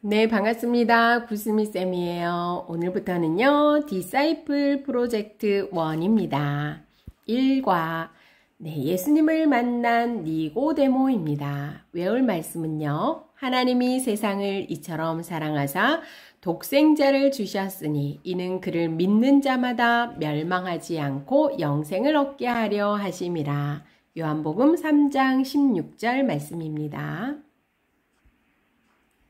네, 반갑습니다. 구스미쌤이에요. 오늘부터는요, 디사이플 프로젝트 1입니다. 1과 예수님을 만난 니고데모입니다. 외울 말씀은요, 하나님이 세상을 이처럼 사랑하사 독생자를 주셨으니 이는 그를 믿는 자마다 멸망하지 않고 영생을 얻게 하려 하심이라. 요한복음 3장 16절 말씀입니다.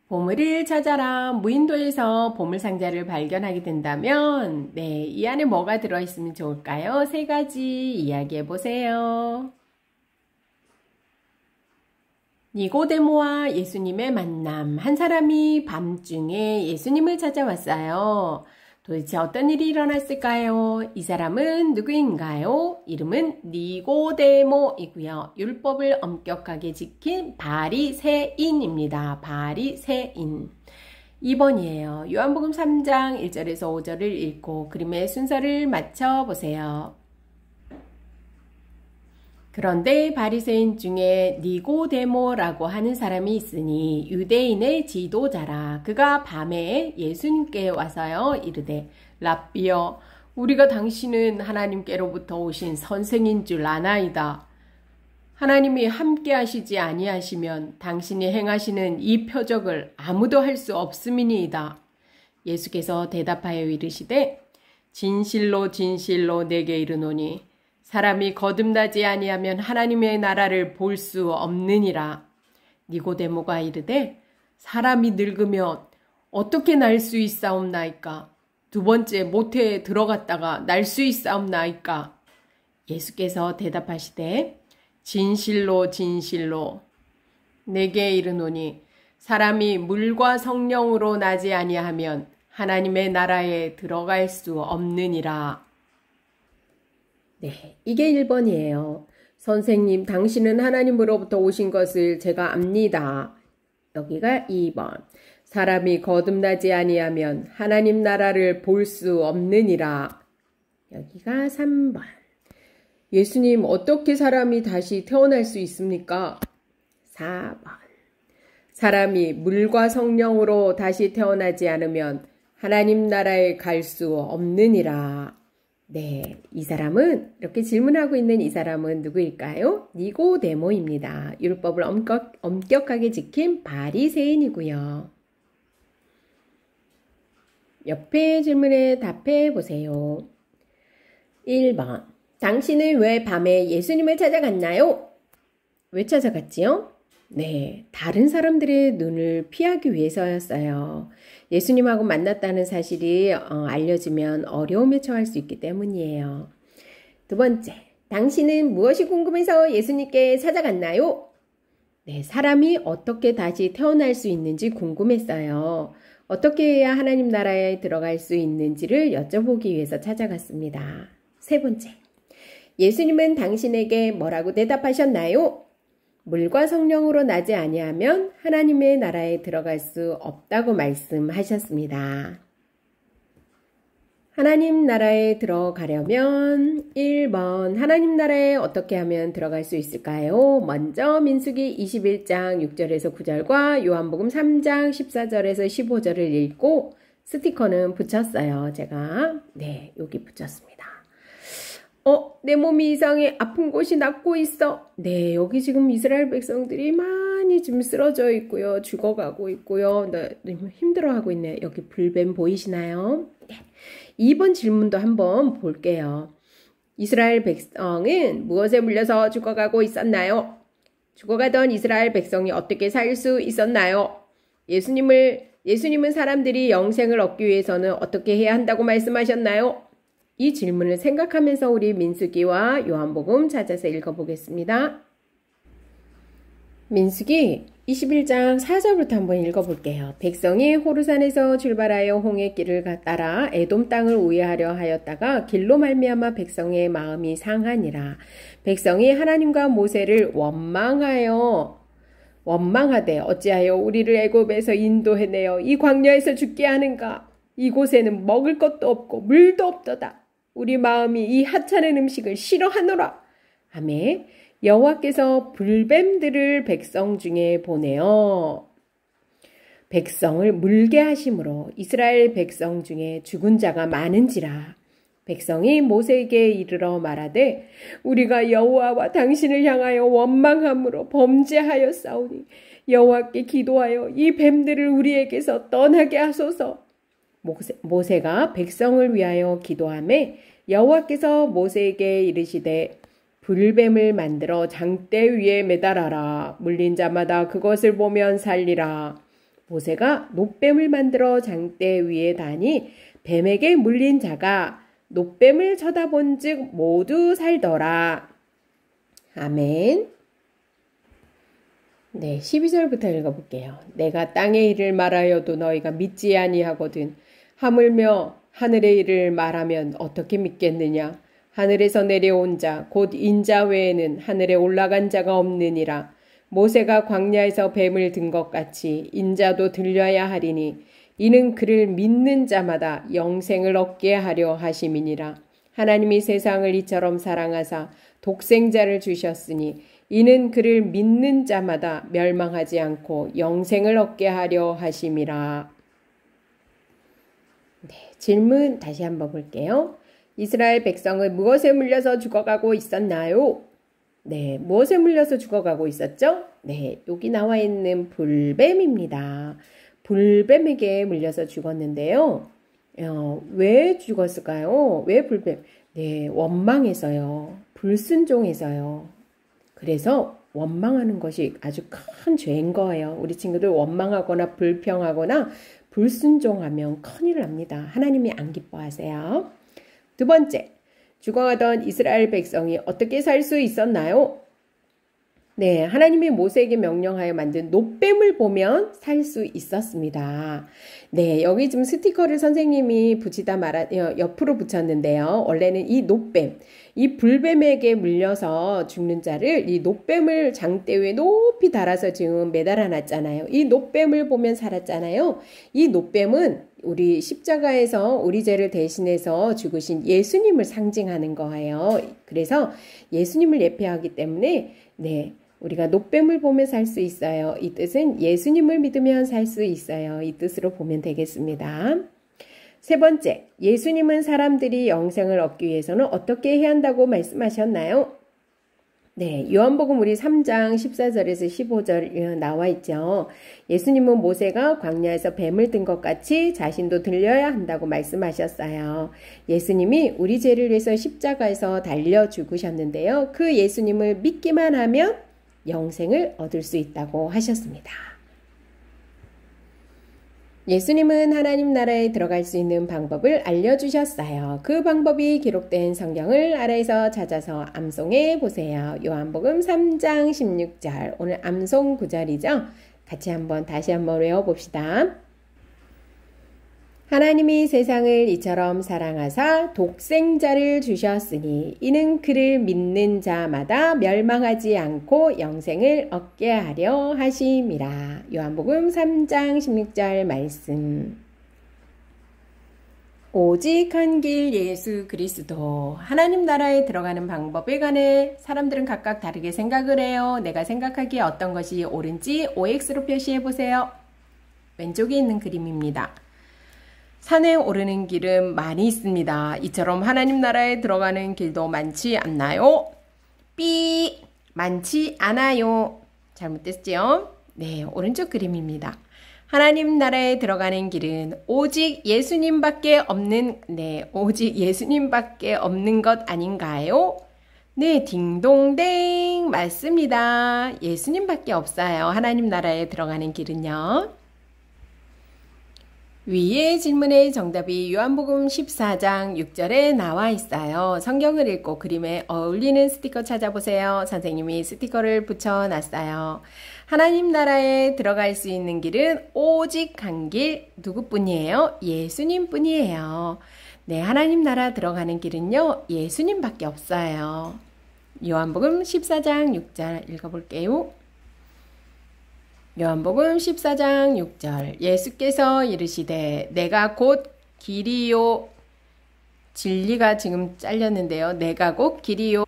보물을 찾아라. 무인도에서 보물상자를 발견하게 된다면 이 안에 뭐가 들어있으면 좋을까요? 세 가지 이야기해 보세요. 니고데모와 예수님의 만남. 한 사람이 밤중에 예수님을 찾아왔어요. 도대체 어떤 일이 일어났을까요? 이 사람은 누구인가요? 이름은 니고데모이고요. 율법을 엄격하게 지킨 바리새인입니다. 바리새인. 2번이에요. 요한복음 3장 1절에서 5절을 읽고 그림의 순서를 맞춰보세요. 그런데 바리새인 중에 니고데모라고 하는 사람이 있으니 유대인의 지도자라. 그가 밤에 예수님께 와서요 이르되 랍비여, 우리가 당신은 하나님께로부터 오신 선생인 줄 아나이다. 하나님이 함께 하시지 아니하시면 당신이 행하시는 이 표적을 아무도 할 수 없음이니이다. 예수께서 대답하여 이르시되 진실로 진실로 내게 이르노니 사람이 거듭나지 아니하면 하나님의 나라를 볼 수 없느니라. 니고데모가 이르되 사람이 늙으면 어떻게 날 수 있사옵나이까? 두 번째 모태에 들어갔다가 날 수 있사옵나이까? 예수께서 대답하시되 진실로 진실로 내게 이르노니 사람이 물과 성령으로 나지 아니하면 하나님의 나라에 들어갈 수 없느니라. 이게 1번이에요. 선생님, 당신은 하나님으로부터 오신 것을 제가 압니다. 여기가 2번. 사람이 거듭나지 아니하면 하나님 나라를 볼 수 없느니라. 여기가 3번. 예수님, 어떻게 사람이 다시 태어날 수 있습니까? 4번. 사람이 물과 성령으로 다시 태어나지 않으면 하나님 나라에 갈 수 없느니라. 이 사람은, 이렇게 질문하고 있는 이 사람은 누구일까요? 니고데모입니다. 율법을 엄격하게 지킨 바리새인이고요. 옆에 질문에 답해 보세요. 1번. 당신은 왜 밤에 예수님을 찾아갔나요? 왜 찾아갔지요? 다른 사람들의 눈을 피하기 위해서였어요. 예수님하고 만났다는 사실이 알려지면 어려움에 처할 수 있기 때문이에요. 두 번째, 당신은 무엇이 궁금해서 예수님께 찾아갔나요? 사람이 어떻게 다시 태어날 수 있는지 궁금했어요. 어떻게 해야 하나님 나라에 들어갈 수 있는지를 여쭤보기 위해서 찾아갔습니다. 세 번째, 예수님은 당신에게 뭐라고 대답하셨나요? 물과 성령으로 나지 아니하면 하나님의 나라에 들어갈 수 없다고 말씀하셨습니다. 하나님 나라에 들어가려면 1번, 하나님 나라에 어떻게 하면 들어갈 수 있을까요? 먼저 민수기 21장 6절에서 9절과 요한복음 3장 14절에서 15절을 읽고 스티커는 붙였어요. 제가 여기 붙였습니다. 내 몸이 이상해. 아픈 곳이 낫고 있어. 여기 지금 이스라엘 백성들이 많이 지금 쓰러져 있고요. 죽어가고 있고요. 너무 힘들어하고 있네요. 여기 불뱀 보이시나요? 2번 질문도 한번 볼게요. 이스라엘 백성은 무엇에 물려서 죽어가고 있었나요? 죽어가던 이스라엘 백성이 어떻게 살 수 있었나요? 예수님은 사람들이 영생을 얻기 위해서는 어떻게 해야 한다고 말씀하셨나요? 이 질문을 생각하면서 우리 민수기와 요한복음 찾아서 읽어보겠습니다. 민수기 21장 4절부터 한번 읽어볼게요. 백성이 호르산에서 출발하여 홍해 길을 따라 에돔 땅을 우회하려 하였다가 길로 말미암아 백성의 마음이 상하니라. 백성이 하나님과 모세를 원망하되 어찌하여 우리를 애굽에서 인도해내어 이 광야에서 죽게 하는가? 이곳에는 먹을 것도 없고 물도 없도다. 우리 마음이 이 하찮은 음식을 싫어하노라. 하매 여호와께서 불뱀들을 백성 중에 보내어 백성을 물게 하심으로 이스라엘 백성 중에 죽은 자가 많은지라. 백성이 모세에게 이르러 말하되 우리가 여호와와 당신을 향하여 원망함으로 범죄하였사오니 여호와께 기도하여 이 뱀들을 우리에게서 떠나게 하소서. 모세가 백성을 위하여 기도하매 여호와께서 모세에게 이르시되 불뱀을 만들어 장대 위에 매달아라. 물린 자마다 그것을 보면 살리라. 모세가 놋뱀을 만들어 장대 위에 다니 뱀에게 물린 자가 놋뱀을 쳐다본 즉 모두 살더라. 아멘. 네, 12절부터 읽어볼게요. 내가 땅의 일을 말하여도 너희가 믿지 아니하거든. 하물며 하늘의 일을 말하면 어떻게 믿겠느냐. 하늘에서 내려온 자 곧 인자 외에는 하늘에 올라간 자가 없느니라. 모세가 광야에서 뱀을 든 것 같이 인자도 들려야 하리니 이는 그를 믿는 자마다 영생을 얻게 하려 하심이니라. 하나님이 세상을 이처럼 사랑하사 독생자를 주셨으니 이는 그를 믿는 자마다 멸망하지 않고 영생을 얻게 하려 하심이라. 네, 질문 다시 한번 볼게요. 이스라엘 백성은 무엇에 물려서 죽어가고 있었나요? 네, 무엇에 물려서 죽어가고 있었죠? 네, 여기 나와 있는 불뱀입니다. 불뱀에게 물려서 죽었는데요. 왜 죽었을까요? 왜 불뱀? 네, 원망해서요. 불순종해서요. 그래서 원망하는 것이 아주 큰 죄인 거예요. 우리 친구들 원망하거나 불평하거나 불순종하면 큰일 납니다. 하나님이 안 기뻐하세요. 두 번째, 죽어가던 이스라엘 백성이 어떻게 살 수 있었나요? 네, 하나님이 모세에게 명령하여 만든 놋뱀을 보면 살 수 있었습니다. 네, 여기 지금 스티커를 선생님이 옆으로 붙였는데요. 원래는 이 놋뱀, 이 불뱀에게 물려서 죽는 자를 이 놋뱀을 장대 위에 높이 달아서 지금 매달아 놨잖아요. 이 놋뱀을 보면 살았잖아요. 이 놋뱀은 우리 십자가에서 우리 죄를 대신해서 죽으신 예수님을 상징하는 거예요. 그래서 예수님을 예표하기 때문에 네, 우리가 놋뱀을 보면 살 수 있어요. 이 뜻은 예수님을 믿으면 살 수 있어요. 이 뜻으로 보면 되겠습니다. 세 번째, 예수님은 사람들이 영생을 얻기 위해서는 어떻게 해야 한다고 말씀하셨나요? 네, 요한복음 우리 3장 14절에서 15절 나와 있죠. 예수님은 모세가 광야에서 뱀을 든 것 같이 자신도 들려야 한다고 말씀하셨어요. 예수님이 우리 죄를 위해서 십자가에서 달려 죽으셨는데요. 그 예수님을 믿기만 하면 영생을 얻을 수 있다고 하셨습니다. 예수님은 하나님 나라에 들어갈 수 있는 방법을 알려주셨어요. 그 방법이 기록된 성경을 아래에서 찾아서 암송해 보세요. 요한복음 3장 16절, 오늘 암송 구절이죠. 같이 다시 한번 외워봅시다. 하나님이 세상을 이처럼 사랑하사 독생자를 주셨으니 이는 그를 믿는 자마다 멸망하지 않고 영생을 얻게 하려 하심이라. 요한복음 3장 16절 말씀. 오직 한 길 예수 그리스도. 하나님 나라에 들어가는 방법에 관해 사람들은 각각 다르게 생각을 해요. 내가 생각하기에 어떤 것이 옳은지 OX로 표시해 보세요. 왼쪽에 있는 그림입니다. 산에 오르는 길은 많이 있습니다. 이처럼 하나님 나라에 들어가는 길도 많지 않나요? 삐! 많지 않아요. 잘못됐죠? 네, 오른쪽 그림입니다. 하나님 나라에 들어가는 길은 오직 예수님밖에 없는, 오직 예수님밖에 없는 것 아닌가요? 네, 딩동댕 맞습니다. 예수님밖에 없어요. 하나님 나라에 들어가는 길은요. 위의 질문의 정답이 요한복음 14장 6절에 나와 있어요. 성경을 읽고 그림에 어울리는 스티커 찾아보세요. 선생님이 스티커를 붙여놨어요. 하나님 나라에 들어갈 수 있는 길은 오직 한 길, 누구뿐이에요? 예수님뿐이에요. 네, 하나님 나라 들어가는 길은요, 예수님밖에 없어요. 요한복음 14장 6절 읽어볼게요. 요한복음 14장 6절 예수께서 이르시되 내가 곧 길이요 진리가 지금 잘렸는데요. 내가 곧 길이요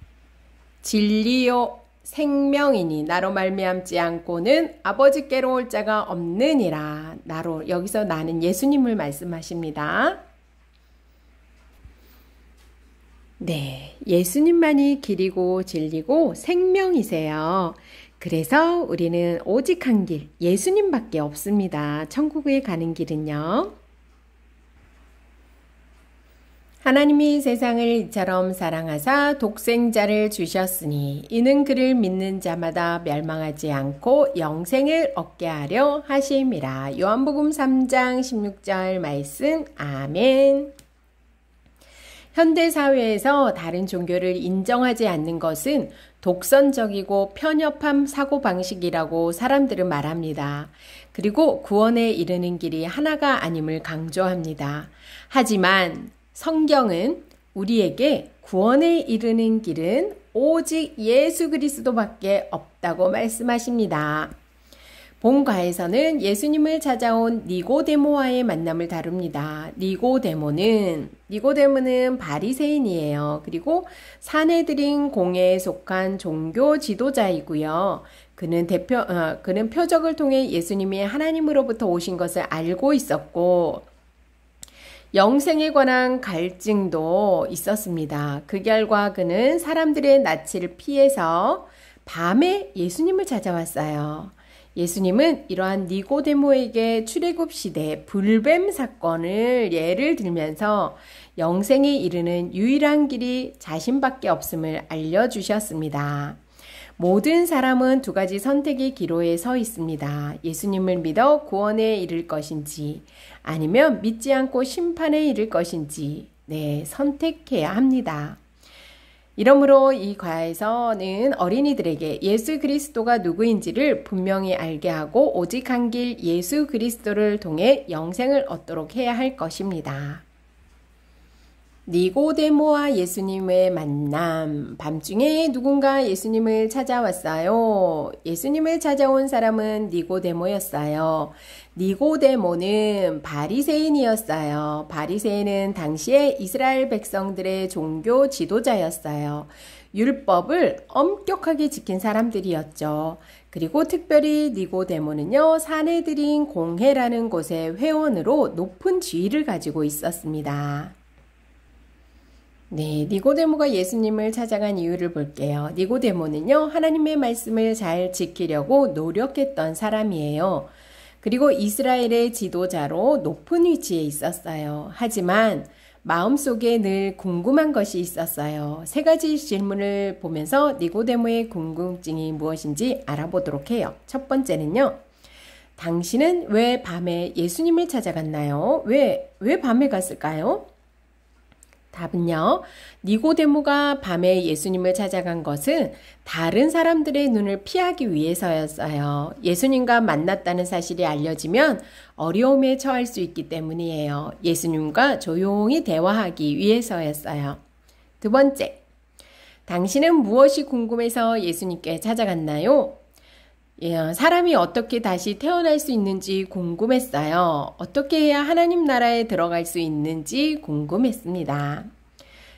진리요 생명이니 나로 말미암지 않고는 아버지께로 올 자가 없느니라. 나로, 여기서 나는 예수님을 말씀하십니다. 네, 예수님만이 길이고 진리고 생명이세요. 그래서 우리는 오직 한 길, 예수님밖에 없습니다. 천국에 가는 길은요. 하나님이 세상을 이처럼 사랑하사 독생자를 주셨으니 이는 그를 믿는 자마다 멸망하지 않고 영생을 얻게 하려 하심이라. 요한복음 3장 16절 말씀. 아멘. 현대사회에서 다른 종교를 인정하지 않는 것은 독선적이고 편협한 사고방식이라고 사람들은 말합니다. 그리고 구원에 이르는 길이 하나가 아님을 강조합니다. 하지만 성경은 우리에게 구원에 이르는 길은 오직 예수 그리스도밖에 없다고 말씀하십니다. 본과에서는 예수님을 찾아온 니고데모와의 만남을 다룹니다. 니고데모는 바리새인이에요. 그리고 사내들인 공회에 속한 종교 지도자이고요. 그는 표적을 통해 예수님이 하나님으로부터 오신 것을 알고 있었고 영생에 관한 갈증도 있었습니다. 그 결과 그는 사람들의 낯을 피해서 밤에 예수님을 찾아왔어요. 예수님은 이러한 니고데모에게 출애굽 시대 불뱀 사건을 예를 들면서 영생에 이르는 유일한 길이 자신밖에 없음을 알려주셨습니다. 모든 사람은 두 가지 선택의 기로에 서 있습니다. 예수님을 믿어 구원에 이를 것인지 아니면 믿지 않고 심판에 이를 것인지 선택해야 합니다. 이러므로 이 과에서는 어린이들에게 예수 그리스도가 누구인지를 분명히 알게 하고 오직 한 길 예수 그리스도를 통해 영생을 얻도록 해야 할 것입니다. 니고데모와 예수님의 만남. 밤중에 누군가 예수님을 찾아왔어요. 예수님을 찾아온 사람은 니고데모였어요. 니고데모는 바리새인이었어요. 바리새인은 당시에 이스라엘 백성들의 종교 지도자였어요. 율법을 엄격하게 지킨 사람들이었죠. 그리고 특별히 니고데모는요, 사내들인 공회라는 곳의 회원으로 높은 지위를 가지고 있었습니다. 니고데모가 예수님을 찾아간 이유를 볼게요. 니고데모는요, 하나님의 말씀을 잘 지키려고 노력했던 사람이에요. 그리고 이스라엘의 지도자로 높은 위치에 있었어요. 하지만 마음속에 늘 궁금한 것이 있었어요. 세 가지 질문을 보면서 니고데모의 궁금증이 무엇인지 알아보도록 해요. 첫 번째는요, 당신은 왜 밤에 예수님을 찾아갔나요? 왜 밤에 갔을까요? 답은요, 니고데모가 밤에 예수님을 찾아간 것은 다른 사람들의 눈을 피하기 위해서였어요. 예수님과 만났다는 사실이 알려지면 어려움에 처할 수 있기 때문이에요. 예수님과 조용히 대화하기 위해서였어요. 두 번째, 당신은 무엇이 궁금해서 예수님께 찾아갔나요? 사람이 어떻게 다시 태어날 수 있는지 궁금했어요. 어떻게 해야 하나님 나라에 들어갈 수 있는지 궁금했습니다.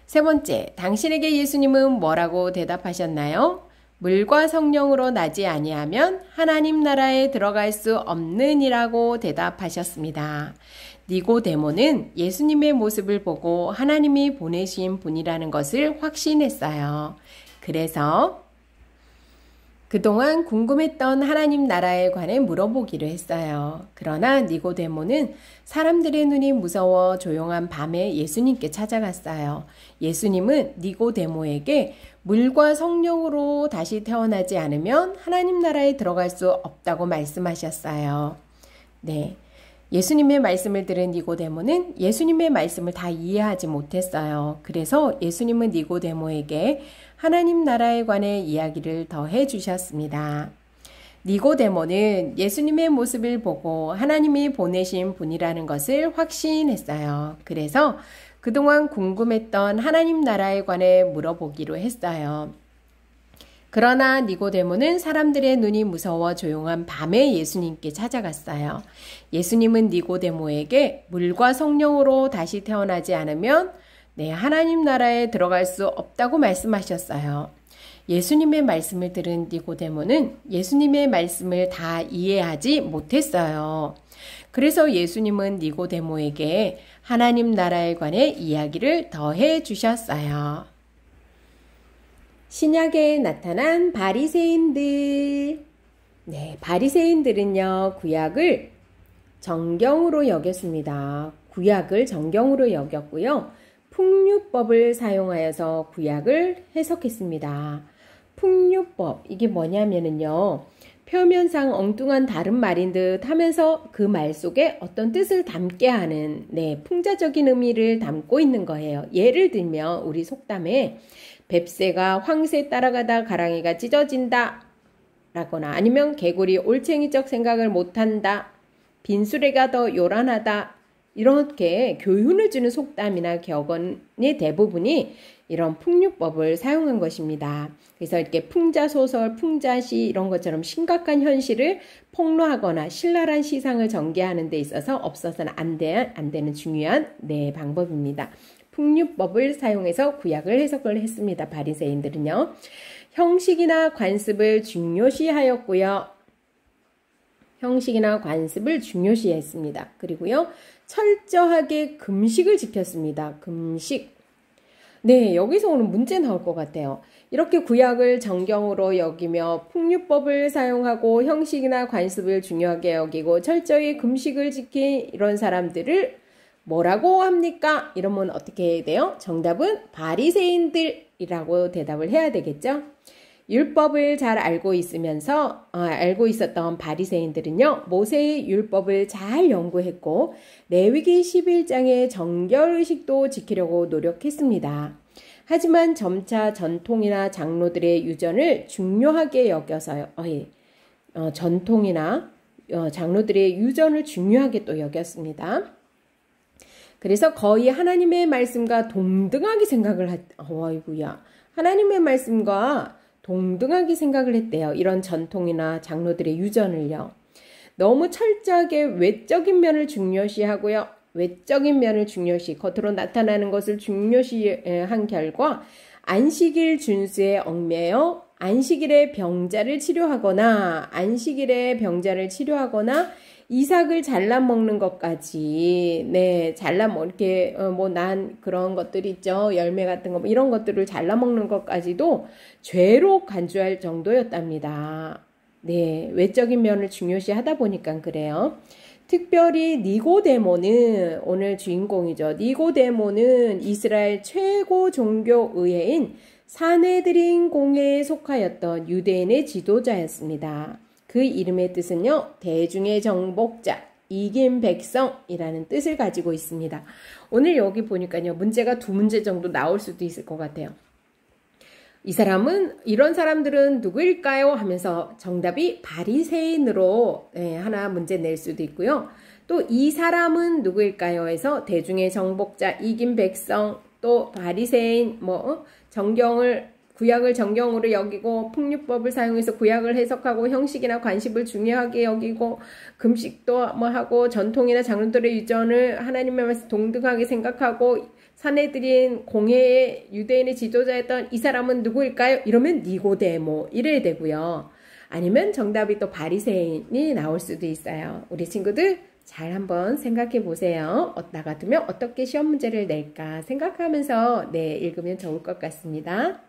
세 번째, 당신에게 예수님은 뭐라고 대답하셨나요? 물과 성령으로 나지 아니하면 하나님 나라에 들어갈 수 없느니라고 대답하셨습니다. 니고데모는 예수님의 모습을 보고 하나님이 보내신 분이라는 것을 확신했어요. 그래서 그동안 궁금했던 하나님 나라에 관해 물어보기로 했어요. 그러나 니고데모는 사람들의 눈이 무서워 조용한 밤에 예수님께 찾아갔어요. 예수님은 니고데모에게 물과 성령으로 다시 태어나지 않으면 하나님 나라에 들어갈 수 없다고 말씀하셨어요. 예수님의 말씀을 들은 니고데모는 예수님의 말씀을 다 이해하지 못했어요. 그래서 예수님은 니고데모에게 하나님 나라에 관해 이야기를 더 해주셨습니다. 니고데모는 예수님의 모습을 보고 하나님이 보내신 분이라는 것을 확신했어요. 그래서 그동안 궁금했던 하나님 나라에 관해 물어보기로 했어요. 그러나 니고데모는 사람들의 눈이 무서워 조용한 밤에 예수님께 찾아갔어요. 예수님은 니고데모에게 물과 성령으로 다시 태어나지 않으면 하나님 나라에 들어갈 수 없다고 말씀하셨어요. 예수님의 말씀을 들은 니고데모는 예수님의 말씀을 다 이해하지 못했어요. 그래서 예수님은 니고데모에게 하나님 나라에 관해 이야기를 더해 주셨어요. 신약에 나타난 바리새인들. 네, 바리새인들은요, 구약을 정경으로 여겼습니다. 구약을 정경으로 여겼고요. 풍류법을 사용하여서 구약을 해석했습니다. 풍류법, 이게 뭐냐면은요, 표면상 엉뚱한 다른 말인 듯 하면서 그 말 속에 어떤 뜻을 담게 하는, 네, 풍자적인 의미를 담고 있는 거예요. 예를 들면 우리 속담에 뱁새가 황새 따라가다 가랑이가 찢어진다 라거나, 아니면 개구리 올챙이적 생각을 못한다, 빈수레가 더 요란하다, 이렇게 교훈을 주는 속담이나 격언의 대부분이 이런 풍류법을 사용한 것입니다. 그래서 이렇게 풍자소설, 풍자시 이런 것처럼 심각한 현실을 폭로하거나 신랄한 시상을 전개하는 데 있어서 없어서는 안 되는 중요한 방법입니다. 풍류법을 사용해서 구약을 해석을 했습니다. 바리새인들은요. 형식이나 관습을 중요시하였고요. 형식이나 관습을 중요시했습니다. 그리고요. 철저하게 금식을 지켰습니다. 금식. 네, 여기서 오늘 문제 나올 것 같아요. 이렇게 구약을 정경으로 여기며 풍류법을 사용하고 형식이나 관습을 중요하게 여기고 철저히 금식을 지킨 이런 사람들을 뭐라고 합니까? 이러면 어떻게 해야 돼요? 정답은 바리새인들이라고 대답을 해야 되겠죠? 율법을 잘 알고 있었던 바리새인들은요, 모세의 율법을 잘 연구했고 레위기 11장의 정결의식도 지키려고 노력했습니다. 하지만 점차 전통이나 장로들의 유전을 중요하게 여겨서요. 전통이나 장로들의 유전을 중요하게 또 여겼습니다. 그래서 거의 하나님의 말씀과 동등하게 생각을 하나님의 말씀과 동등하게 생각을 했대요. 이런 전통이나 장로들의 유전을요. 너무 철저하게 외적인 면을 중요시하고요. 외적인 면을 중요시, 겉으로 나타나는 것을 중요시한 결과 안식일 준수에 얽매여 안식일에 병자를 치료하거나 이삭을 잘라 먹는 것까지, 이렇게 난 그런 것들 있죠. 열매 같은 거 이런 것들을 잘라 먹는 것까지도 죄로 간주할 정도였답니다. 네, 외적인 면을 중요시하다 보니까 그래요. 특별히 니고데모는 오늘 주인공이죠. 니고데모는 이스라엘 최고 종교 의회인 산헤드린 공회에 속하였던 유대인의 지도자였습니다. 그 이름의 뜻은요, 대중의 정복자, 이긴 백성이라는 뜻을 가지고 있습니다. 오늘 여기 보니까요, 문제가 2문제 정도 나올 수도 있을 것 같아요. 이런 사람들은 누구일까요? 하면서 정답이 바리새인으로 하나 문제 낼 수도 있고요. 또 이 사람은 누구일까요? 해서 대중의 정복자, 이긴 백성, 또 바리새인, 구약을 정경으로 여기고 풍류법을 사용해서 구약을 해석하고 형식이나 관습을 중요하게 여기고 금식도 하고 전통이나 장로들의 유전을 하나님의 말씀 동등하게 생각하고 산헤드린 공회의 유대인의 지도자였던 이 사람은 누구일까요? 이러면 니고데모 이래야 되고요. 아니면 정답이 또 바리새인이 나올 수도 있어요. 우리 친구들 잘 한번 생각해 보세요. 나 같으면 어떻게 시험 문제를 낼까 생각하면서 읽으면 좋을 것 같습니다.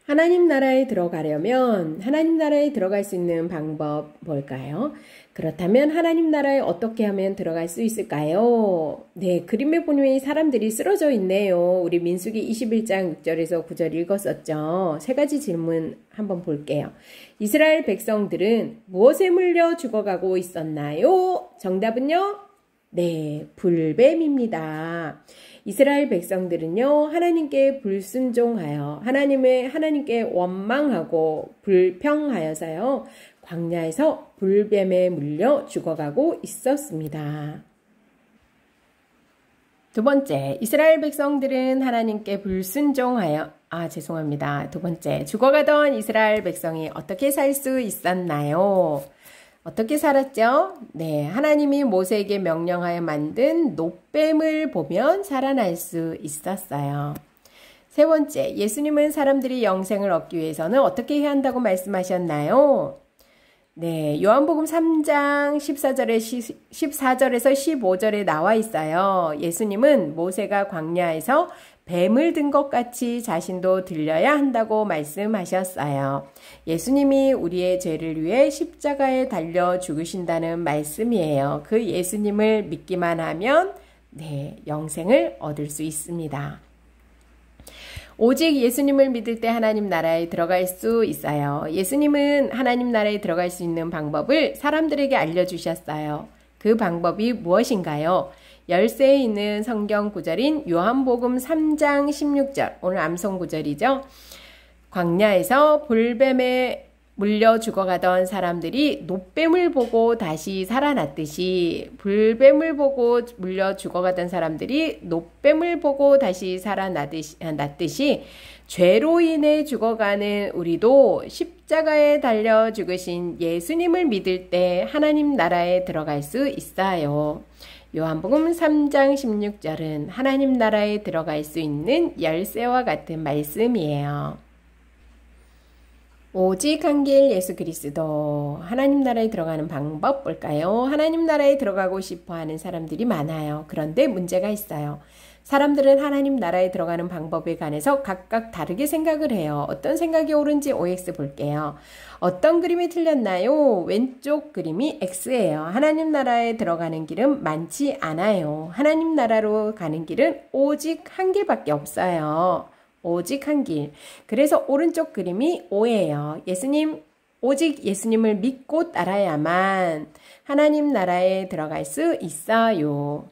하나님 나라에 들어가려면 하나님 나라에 들어갈 수 있는 방법 뭘까요? 그렇다면 하나님 나라에 어떻게 하면 들어갈 수 있을까요? 네, 그림에 보면 사람들이 쓰러져 있네요. 우리 민수기 21장 6절에서 9절 읽었었죠. 3가지 질문 한번 볼게요. 이스라엘 백성들은 무엇에 물려 죽어가고 있었나요? 정답은요? 네, 불뱀입니다. 이스라엘 백성들은요, 하나님께 불순종하여 하나님께 원망하고 불평하여서요, 광야에서 불뱀에 물려 죽어가고 있었습니다. 2번째, 이스라엘 백성들은 하나님께 불순종하여, 2번째, 죽어가던 이스라엘 백성이 어떻게 살 수 있었나요? 어떻게 살았죠? 네, 하나님이 모세에게 명령하여 만든 놋뱀을 보면 살아날 수 있었어요. 3번째, 예수님은 사람들이 영생을 얻기 위해서는 어떻게 해야 한다고 말씀하셨나요? 네, 요한복음 3장 14절에서 15절에 나와 있어요. 예수님은 모세가 광야에서 뱀을 든 것 같이 자신도 들려야 한다고 말씀하셨어요. 예수님이 우리의 죄를 위해 십자가에 달려 죽으신다는 말씀이에요. 그 예수님을 믿기만 하면 네, 영생을 얻을 수 있습니다. 오직 예수님을 믿을 때 하나님 나라에 들어갈 수 있어요. 예수님은 하나님 나라에 들어갈 수 있는 방법을 사람들에게 알려주셨어요. 그 방법이 무엇인가요? 열쇠에 있는 성경 구절인 요한복음 3장 16절, 오늘 암송 구절이죠. 광야에서 볼뱀에 물려 죽어가던 사람들이 노뱀을 보고 다시 살아났듯이, 불뱀을 보고 물려 죽어가던 사람들이 노뱀을 보고 다시 살아났듯이 죄로 인해 죽어가는 우리도 십자가에 달려 죽으신 예수님을 믿을 때 하나님 나라에 들어갈 수 있어요. 요한복음 3장 16절은 하나님 나라에 들어갈 수 있는 열쇠와 같은 말씀이에요. 오직 한 길 예수 그리스도. 하나님 나라에 들어가는 방법 볼까요? 하나님 나라에 들어가고 싶어 하는 사람들이 많아요. 그런데 문제가 있어요. 사람들은 하나님 나라에 들어가는 방법에 관해서 각각 다르게 생각을 해요. 어떤 생각이 옳은지 OX 볼게요. 어떤 그림이 틀렸나요? 왼쪽 그림이 X예요. 하나님 나라에 들어가는 길은 많지 않아요. 하나님 나라로 가는 길은 오직 한 길밖에 없어요. 오직 한 길. 그래서 오른쪽 그림이 O예요. 오직 예수님을 믿고 따라야만 하나님 나라에 들어갈 수 있어요.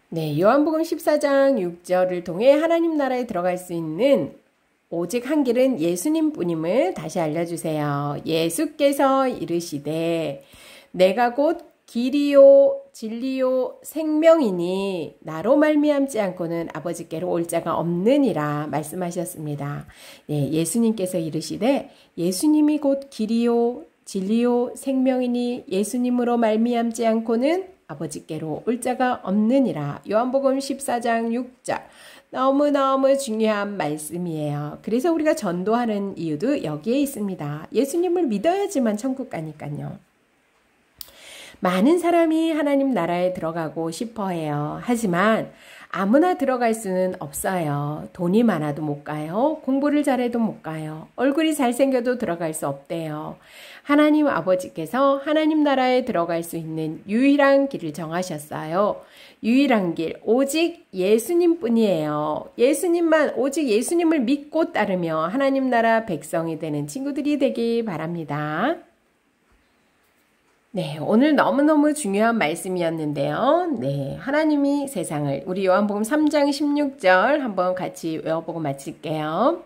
네, 요한복음 14장 6절을 통해 하나님 나라에 들어갈 수 있는 오직 한 길은 예수님 뿐임을 다시 알려주세요. 예수께서 이르시되 내가 곧 길이요 진리요 생명이니 나로 말미암지 않고는 아버지께로 올 자가 없느니라 말씀하셨습니다. 네, 예수님께서 이르시되 예수님이 곧 길이요 진리요 생명이니 예수님으로 말미암지 않고는 아버지께로 올 자가 없느니라. 요한복음 14장 6절. 너무너무 중요한 말씀이에요. 그래서 우리가 전도하는 이유도 여기에 있습니다. 예수님을 믿어야지만 천국 가니까요. 많은 사람이 하나님 나라에 들어가고 싶어 해요. 하지만 아무나 들어갈 수는 없어요. 돈이 많아도 못 가요. 공부를 잘해도 못 가요. 얼굴이 잘생겨도 들어갈 수 없대요. 하나님 아버지께서 하나님 나라에 들어갈 수 있는 유일한 길을 정하셨어요. 유일한 길, 오직 예수님 뿐이에요. 오직 예수님을 믿고 따르며 하나님 나라 백성이 되는 친구들이 되길 바랍니다. 네, 오늘 너무너무 중요한 말씀이었는데요. 네, 하나님이 세상을, 우리 요한복음 3장 16절 한번 같이 외워보고 마칠게요.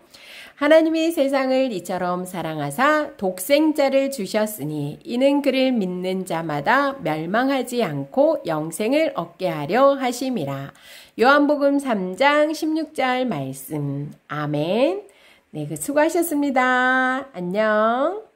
하나님이 세상을 이처럼 사랑하사 독생자를 주셨으니 이는 그를 믿는 자마다 멸망하지 않고 영생을 얻게 하려 하심이라. 요한복음 3장 16절 말씀. 아멘. 네, 수고하셨습니다. 안녕.